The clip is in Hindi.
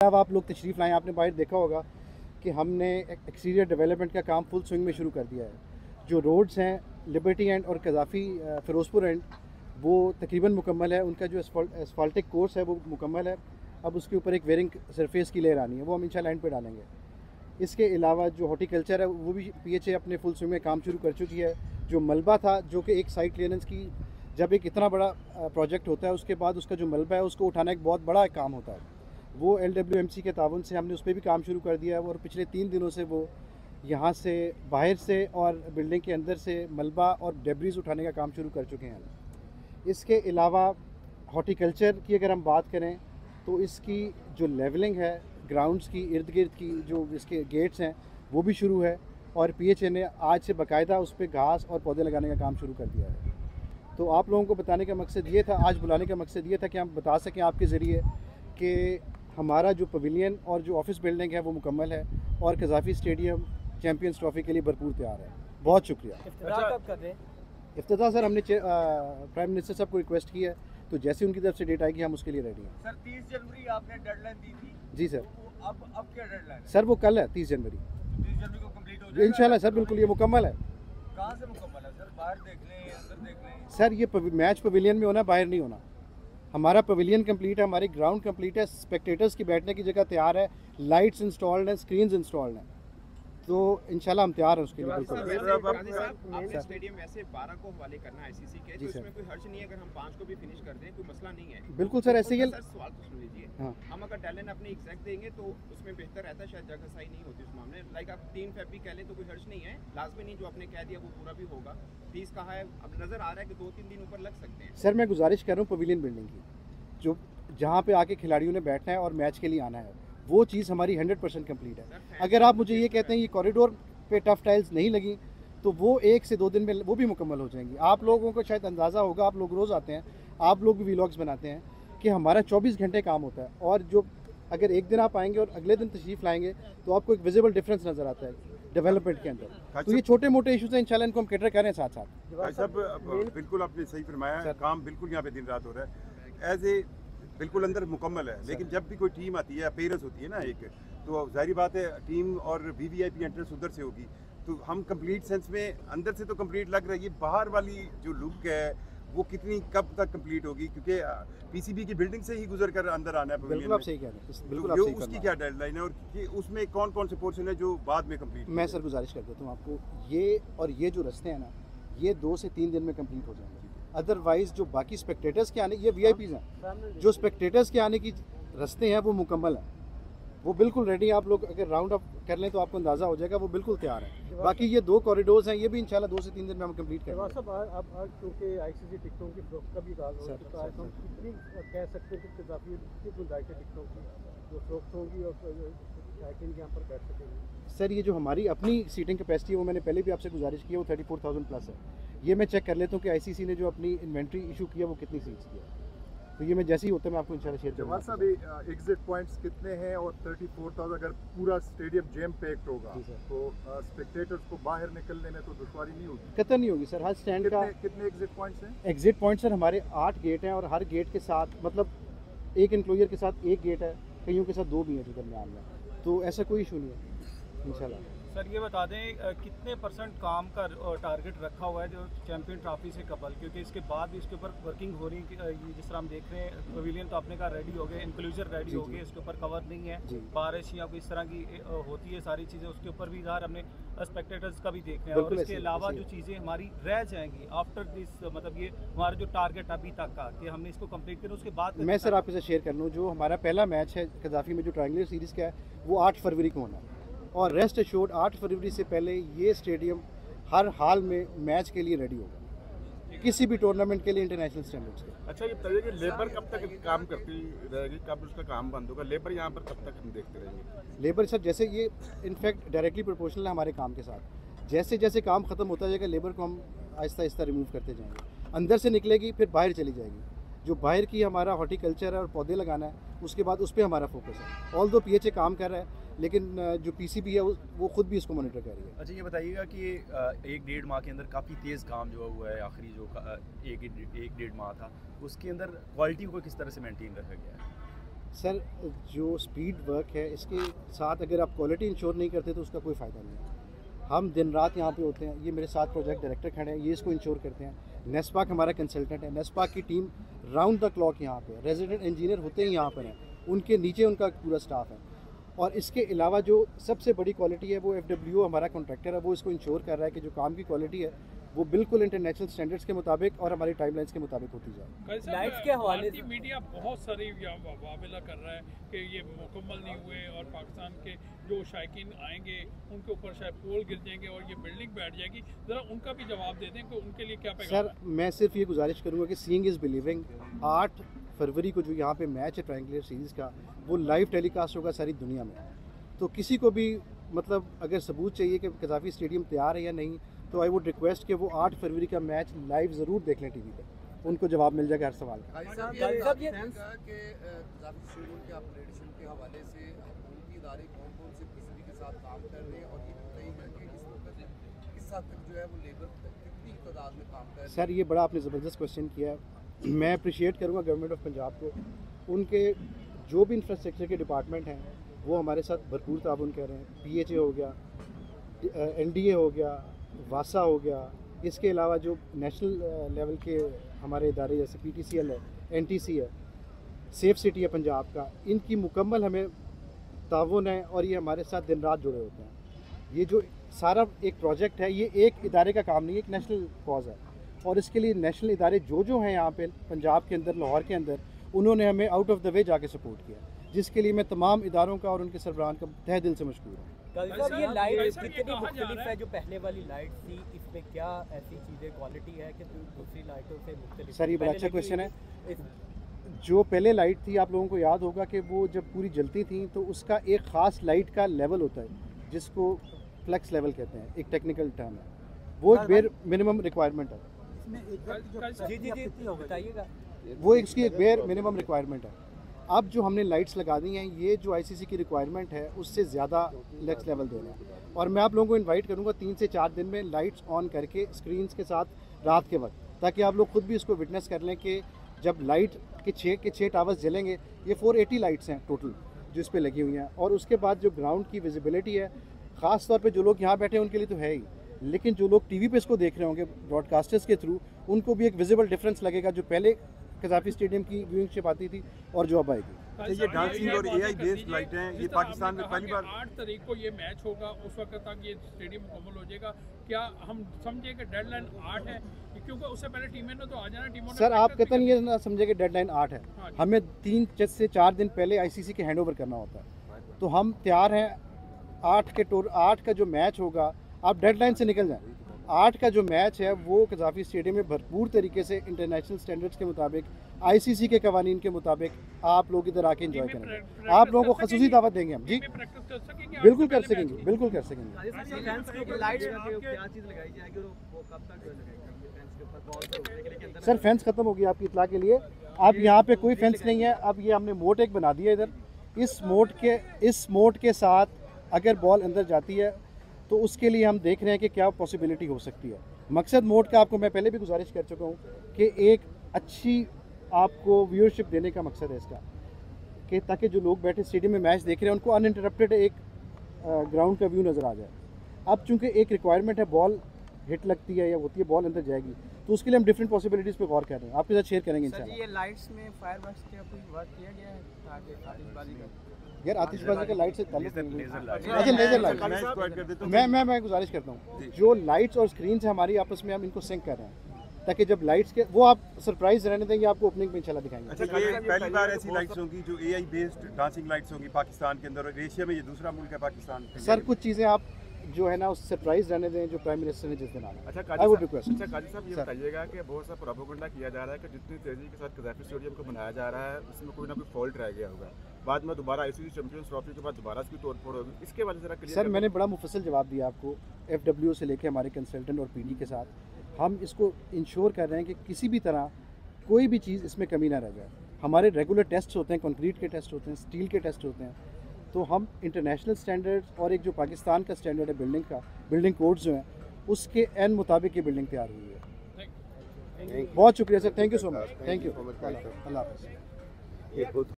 अब आप लोग तशरीफ़ लाएँ, आपने बाहर देखा होगा कि हमने एक्सटीरियर डेवलपमेंट का काम फुल स्विंग में शुरू कर दिया है। जो रोड्स हैं लिबर्टी एंड और कज़ाफ़ी फ़िरोज़पुर एंड वो तकरीबन मुकम्मल है। उनका जो एसफाल्टिक कोर्स है वो मुकम्मल है। अब उसके ऊपर एक वेयरिंग सरफेस की लेयर आनी है, वो हम इंशाल्लाह एंड पे डालेंगे। इसके अलावा जो हॉर्टिकल्चर है वो भी PHA अपने फुल स्विंग में काम शुरू कर चुकी है। जो मलबा था, जो कि एक साइट क्लियरेंस की, जब एक इतना बड़ा प्रोजेक्ट होता है उसके बाद उसका जो मलबा है उसको उठाना एक बहुत बड़ा काम होता है। वो LWMC के ताउन से हमने उस पर भी काम शुरू कर दिया है और पिछले 3 दिनों से वो यहाँ से बाहर से और बिल्डिंग के अंदर से मलबा और डेब्रीज उठाने का काम शुरू कर चुके हैं। इसके अलावा हॉर्टिकल्चर की अगर हम बात करें तो इसकी जो लेवलिंग है ग्राउंड्स की इर्द गिर्द की, जो इसके गेट्स हैं वो भी शुरू है और PHA ने आज से बाकायदा उस पर घास और पौधे लगाने का काम शुरू कर दिया है। तो आप लोगों को बताने का मकसद ये था, आज बुलाने का मकसद ये था कि हम बता सकें आपके ज़रिए कि हमारा जो पवेलियन और जो ऑफिस बिल्डिंग है वो मुकम्मल है और कज़ाफ़ी स्टेडियम चैम्पियंस ट्रॉफ़ी के लिए भरपूर तैयार है। बहुत शुक्रिया। इफ्तिताह कब कर रहे हैं? इफ्तिताह सर हमने प्राइम मिनिस्टर साहब को रिक्वेस्ट की है, तो जैसे उनकी तरफ से डेट आएगी हम उसके लिए रेडी हैं। सर 30 जनवरी आपने डेडलाइन दी थी। जी सर। तो अब क्या डेडलाइन है? सर वो कल है 30 जनवरी। 30 जनवरी को कंप्लीट हो जाएगा इंशाल्लाह सर, बिल्कुल ये मुकम्मल है। कहाँ से मुकम्मल है सर? बाहर देख लें, अंदर देख लें। सर ये मैच पवेलियन में होना, बाहर नहीं होना। हमारा पवेलियन कंप्लीट है, हमारी ग्राउंड कंप्लीट है, स्पेक्टेटर्स की बैठने की जगह तैयार है, लाइट्स इंस्टॉल्ड हैं, स्क्रीन्स इंस्टॉल्ड हैं, तो इंशाल्लाह हम तैयार हैं उसके लिए। बिल्कुल आपने स्टेडियम ऐसे 12 को हवाले करना है ICC के, तो इसमें कोई हर्ज नहीं है अगर हम 5 को भी फिनिश कर दें, कोई मसला नहीं है। बिल्कुल सर, ऐसे ही सवाल तो सुन लीजिए। हाँ। हम अगर डेडलाइन अपनी एग्जैक्ट देंगे तो उसमें बेहतर रहता है, शायद जगह सही नहीं होती उस मामले में। लाइक आप 3 फ़रवरी कह लें तो कोई हर्ज नहीं है, लाजमी नहीं जो आपने कह दिया वो पूरा भी होगा। 30 कहा है, अब नजर आ रहा है कि 2-3 दिन ऊपर लग सकते हैं। सर मैं गुजारिश कर रहा हूँ पवेलियन बिल्डिंग की, जो जहाँ पे आके खिलाड़ियों ने बैठना है और मैच के लिए आना है, वो चीज़ हमारी 100% कंप्लीट है। अगर आप मुझे ये कहते हैं ये कॉरिडोर पे टफ टाइल्स नहीं लगी तो वो 1 से 2 दिन में वो भी मुकम्मल हो जाएंगी। आप लोगों को शायद अंदाज़ा होगा, आप लोग रोज़ आते हैं, आप लोग भी व्लॉग्स बनाते हैं कि हमारा 24 घंटे काम होता है और जो अगर एक दिन आप आएंगे और अगले दिन तशरीफ़ लाएंगे तो आपको एक विजिबल डिफरेंस नज़र आता है डेवलपमेंट के अंदर। तो ये छोटे मोटे इशूज़ हैं, इंशाल्लाह इनको हम कैटर करें साथ साथ। भाई साहब बिल्कुल आपने सही फरमाया, काम बिल्कुल यहाँ पे दिन रात हो रहा है। एज ए बिल्कुल अंदर मुकम्मल है, लेकिन जब भी कोई टीम आती है, अपीयरेंस होती है ना एक, तो जाहिर बात है टीम और VVIP एंट्रेंस उधर से होगी, तो हम कंप्लीट सेंस में अंदर से तो कंप्लीट लग रही है, बाहर वाली जो लुक है वो कितनी कब तक कंप्लीट होगी, क्योंकि PCB की बिल्डिंग से ही गुजर कर अंदर आना है। बिल्कुल आप सही कह रहे हैं, बिल्कुल आप तो सही उसकी क्या डेडलाइन है और कि उसमें कौन कौन से पोर्शन है जो बाद में कंप्लीट? मैं सर गुजारिश कर देता हूँ आपको, ये और ये जो रास्ते हैं ना, ये 2 से 3 दिन में कंप्लीट हो जाएंगे। अदरवाइज़ जो बाकी स्पेक्टेटर्स के आने, ये VIPs हैं, जो स्पेक्टेटर्स के आने की रास्ते हैं वो मुकम्मल हैं, वो बिल्कुल रेडी हैं। आप लोग अगर राउंड अप कर लें तो आपको अंदाज़ा हो जाएगा, वो बिल्कुल तैयार है। बाकी ये 2 कॉरिडोर्स हैं, ये भी इंशाल्लाह 2 से 3 दिन में हम कंप्लीट करेंगे। अब क्योंकि ICC टिकटों की फ़रोख्त का भी आगाज़ हो चुका है, तो हम कितनी कह सकते हैं कि कज़ाफ़ी की गुंजाइश है टिकटों की जो फ़रोख्त होंगी और शायकीन यहाँ पर बैठ सकेंगे? सर ये जो हमारी अपनी सीटिंग कैपेसिटी है वो मैंने पहले भी आपसे गुजारिश की है, वो 34,000 प्लस है। ये मैं चेक कर लेता हूँ कि ICC ने जो अपनी इन्वेंट्री इशू किया वो कितनी सीट्स की है, तो ये मैं जैसे ही होता है मैं आपको इंशाल्लाह शेयर करूँगा। जमाल साहब एग्जिट पॉइंट्स कितने हैं और 34,000 अगर पूरा स्टेडियम जैम पैक्ड होगा तो स्पेक्टेटर्स को बाहर निकलने में तो दुश्वारी नहीं होगी? कतई नहीं होगी सर। हर स्टैंड का कितने एग्जिट पॉइंट्स हैं? एग्जिट पॉइंट सर हमारे 8 गेट हैं और हर गेट के साथ मतलब एक इंक्लोजर के साथ एक गेट है, कईयों के साथ 2 भी हैं जो दरमियान में, तो ऐसा कोई इशू नहीं है इंशाल्लाह। सर ये बता दें कितने % काम का टारगेट रखा हुआ है जो चैम्पियन ट्रॉफी से कबल, क्योंकि इसके बाद भी इसके ऊपर वर्किंग हो रही है। जिस तरह हम देख रहे हैं पवेलियन तो आपने कहा रेडी हो गए, इंक्लूजर रेडी हो गए, इसके ऊपर कवर नहीं है, बारिश या कोई इस तरह की होती है सारी चीज़ें, उसके ऊपर भी इधर हमने स्पेक्टेटर्स का भी देखना है। और इसके अलावा जो चीज़ें हमारी रह जाएंगी आफ्टर दिस, मतलब ये हमारा जो टारगेट अभी तक का कि हमने इसको कंप्लीट करें, उसके बाद मैं सर आपके साथ शेयर कर लूँ, जो हमारा पहला मैच है कज़ाफ़ी में जो ट्रायंगुलर सीरीज़ का है वो 8 फरवरी को होना है और रेस्ट एश्योर्ड 8 फरवरी से पहले ये स्टेडियम हर हाल में मैच के लिए रेडी होगा, किसी भी टूर्नामेंट के लिए इंटरनेशनल स्टैंडर्ड्स के। अच्छा ये बताइए कि लेबर कब तक काम करती रहेगी, कब उसका काम बंद होगा? लेबर यहाँ पर कब तक हम देखते रहेंगे? लेबर सर जैसे ये इनफैक्ट डायरेक्टली प्रोपोर्शनल है हमारे काम के साथ, जैसे जैसे काम ख़त्म होता जाएगा लेबर को हम आहिस्ता आहिस्ता रिमूव करते जाएंगे, अंदर से निकलेगी फिर बाहर चली जाएगी। जो बाहर की हमारा हॉर्टिकल्चर है और पौधे लगाना है उसके बाद उस पर हमारा फोकस है। ऑल दो PHA काम कर रहा है लेकिन जो PCB है वो खुद भी इसको मॉनिटर कर रही है। अच्छा ये बताइएगा कि 1-1.5 माह के अंदर काफ़ी तेज़ काम जो हुआ है, आखिरी जो 1-1.5 माह था उसके अंदर क्वालिटी को किस तरह से मेंटेन रखा गया है? सर जो स्पीड वर्क है इसके साथ अगर आप क्वालिटी इंश्योर नहीं करते तो उसका कोई फ़ायदा नहीं है। हम दिन रात यहाँ पे होते हैं, ये मेरे साथ प्रोजेक्ट डायरेक्टर खड़े हैं, ये इसको इंश्योर करते हैं। नेस्पाक हमारा कंसल्टेंट है, नेस्पाक की टीम राउंड द क्लॉक यहाँ पे, रेजिडेंट इंजीनियर होते ही यहाँ पर हैं, उनके नीचे उनका पूरा स्टाफ है। और इसके अलावा जो सबसे बड़ी क्वालिटी है वो FWO हमारा कॉन्ट्रैक्टर है, वो इसको इंश्योर कर रहा है कि जो काम की क्वालिटी है वो बिल्कुल इंटरनेशनल स्टैंडर्ड्स के मुताबिक और हमारी टाइमलाइंस के मुताबिक होती जाए। लाइट्स के हवाले से मीडिया बहुत सारी वाविला कर रहा है कि ये मुकम्मल नहीं हुए और पाकिस्तान के जो शायकीन आएंगे उनके ऊपर शायद पोल गिर जाएंगे और ये बिल्डिंग बैठ जाएगी। ज़रा उनका भी जवाब दे दें कि उनके लिए क्या पैगाम। सर मैं सिर्फ ये गुजारिश करूँगा कि सीइंग इज़ बिलीविंग। 8 फरवरी को जो यहाँ पे मैच है ट्रायंगुलर सीरीज़ का, वो लाइव टेलीकास्ट होगा सारी दुनिया में। तो किसी को भी मतलब अगर सबूत चाहिए कि कज़ाफ़ी स्टेडियम तैयार है या नहीं, तो आई वुड रिक्वेस्ट कि वो 8 फरवरी का मैच लाइव ज़रूर देख लें टीवी पे, उनको जवाब मिल जाएगा हर सवाल का। सर ये बड़ा आपने ज़बरदस्त क्वेश्चन किया है। मैं अप्रिशिएट करूँगा गवर्नमेंट ऑफ पंजाब को, उनके जो भी इंफ्रास्ट्रक्चर के डिपार्टमेंट हैं वो हमारे साथ भरपूर ताउन कर रहे हैं। PHA हो गया, NDA हो गया, वासा हो गया, इसके अलावा जो नेशनल लेवल के हमारे इदारे जैसे PTCL है, NTC है, सेफ सिटी है पंजाब का, इनकी मुकम्मल हमें ताउन है और ये हमारे साथ दिन रात जुड़े होते हैं। ये जो सारा एक प्रोजेक्ट है ये एक इदारे का काम नहीं है, एक नेशनल कॉज है और इसके लिए नेशनल इदारे जो हैं यहाँ पे पंजाब के अंदर, लाहौर के अंदर, उन्होंने हमें आउट ऑफ द वे जाके सपोर्ट किया, जिसके लिए मैं तमाम इदारों का और उनके सरबराहान का तहे दिल से मशकूर हूँ। ये लाइट कितनी मुख्तलिफ है जो पहले वाली लाइट थी, इसमें क्या ऐसी चीज़ें क्वालिटी है कि दूसरी लाइटों से मुख्तलिफ? सर ये बड़ा अच्छा क्वेश्चन है। जो पहले लाइट थी आप लोगों को याद होगा कि वो जब पूरी जलती थी तो उसका एक ख़ास लाइट का लेवल होता है जिसको फ्लेक्स लेवल कहते हैं, एक टेक्निकल टर्म है, वो एक बेयर मिनिमम रिक्वायरमेंट है। बताइएगा। वो इसकी एक बेयर मिनिमम रिक्वायरमेंट है। अब जो हमने लाइट्स लगा दी हैं, ये जो ICC की रिक्वायरमेंट है उससे ज़्यादा फ्लेक्स लेवल दे रहे हैं और मैं आप लोगों को इनवाइट करूंगा 3 से 4 दिन में लाइट्स ऑन करके स्क्रीन्स के साथ रात के वक्त, ताकि आप लोग खुद भी इसको विटनेस कर लें कि जब लाइट के 6 टावर्स जलेंगे, ये 480 लाइट्स हैं टोटल जो इस पर लगी हुई हैं। और उसके बाद जो ग्राउंड की विजिबिलिटी है, ख़ास तौर पे जो लोग यहाँ बैठे हैं उनके लिए तो है ही, लेकिन जो लोग TV पे इसको देख रहे होंगे ब्रॉडकास्टर्स के थ्रू, उनको भी एक विजिबल डिफरेंस लगेगा जो पहले कज़ाफ़ी स्टेडियम की व्यूइंगशिप आती थी और जो अब आएगी। ये डांसिंग और AI बेस्ड लाइट हैं, ये पाकिस्तान में पहली बार 8 तारीख को ये मैच होगा, उस वक्त तक ये स्टेडियम मुकम्मल हो जाएगा। क्या हम समझे कि डेडलाइन 8 है, क्योंकि उससे पहले टीमें ने तो आ जाना। टीमों ने सर आप कतन ये ना समझे कि डेडलाइन 8 है, हमें 3 से 4 दिन पहले ICC के हैंड ओवर करना होता है, तो हम तैयार हैं। 8 का जो मैच होगा, आप डेडलाइन से निकल जाएं। 8 का जो मैच है वो कज़ाफ़ी स्टेडियम में भरपूर तरीके से इंटरनेशनल स्टैंडर्ड्स के मुताबिक, ICC के कवानीन के मुताबिक आप लोग इधर आके एंजॉय करेंगे। आप लोगों को खसूसी दावत देंगे हम जी, बिल्कुल कर सकेंगे, बिल्कुल कर सकेंगे। सर फेंस ख़त्म होगी आपकी इतला के लिए, अब यहाँ पे कोई फेंस नहीं है। अब ये हमने मोट एक बना दिया इधर, इस मोट के साथ अगर बॉल अंदर जाती है तो उसके लिए हम देख रहे हैं कि क्या पॉसिबिलिटी हो सकती है। मकसद मोड का आपको मैं पहले भी गुजारिश कर चुका हूँ कि एक अच्छी आपको व्यूअरशिप देने का मकसद है इसका, कि ताकि जो लोग बैठे स्टेडियम में मैच देख रहे हैं उनको अनइंटरप्टेड एक ग्राउंड का व्यू नज़र आ जाए। अब चूँकि एक रिक्वायरमेंट है, बॉल हिट लगती है या होती है, बॉल अंदर जाएगी, तो उसके लिए हम डिफरेंट पॉसिबिलिटीज़ पे गौर कर रहे हैं, आपके साथ शेयर करेंगे इंशाल्लाह। ये लाइट्स में फायरवर्क्स का कोई वर्क किया गया है ताकि आतिशबाजी का? यार आतिशबाजी का लाइट से ताल्लुक नहीं है। अच्छा लेज़र लाइट, मैं गुजारिश करता हूँ जो लाइट्स और स्क्रीन है हमारी आपस में, हम इनको सिंक कर रहे हैं ताकि जब लाइट्स के वो आप सरप्राइज रहने देंगे, आपको ओपनिंग में इंशाल्लाह दिखाएंगे। अच्छा ये पहली बार ऐसी लाइट्स होंगी जो AI बेस्ड डांसिंग लाइट्स होंगी पाकिस्तान के अंदर, और एशिया में ये दूसरा मुल्क है पाकिस्तान। सर कुछ चीज़ें आप जो है ना उस सरप्राइज रहने दें जो प्राइम मिनिस्टर ने जिस दिन आना। अच्छा आई वुड रिक्वेस्ट। अच्छा काजी साहब ये बताइएगा कि बहुत सा प्रोपेगेंडा किया जा रहा है कि जितनी तेज़ी के साथ कज़ाफ़ी स्टेडियम को बनाया जा रहा है उसमें कोई ना कोई फॉल्ट रह गया होगा, बाद में दोबारा ICC चैंपियंस ट्रॉफी के बाद दोबारा इसकी तोड़फोड़ होगी, इसके बारे में जरा क्लियर। सर मैंने बड़ा मुफस्सिल जवाब दिया आपको, FWO से लेके हमारे कंसल्टेंट और PD के साथ हम इसको इंश्योर कर रहे हैं कि किसी भी तरह कोई भी चीज़ इसमें कमी ना रह जाए। हमारे रेगुलर टेस्ट होते हैं, कंक्रीट के टेस्ट होते हैं, स्टील के टेस्ट होते हैं, तो हम इंटरनेशनल स्टैंडर्ड्स और एक जो पाकिस्तान का स्टैंडर्ड है बिल्डिंग का, बिल्डिंग कोड्स जो हैं उसके एन मुताबिक ये बिल्डिंग तैयार हुई है। बहुत शुक्रिया sir, thank you so much, thank you, अल्लाह हाफ़िज़।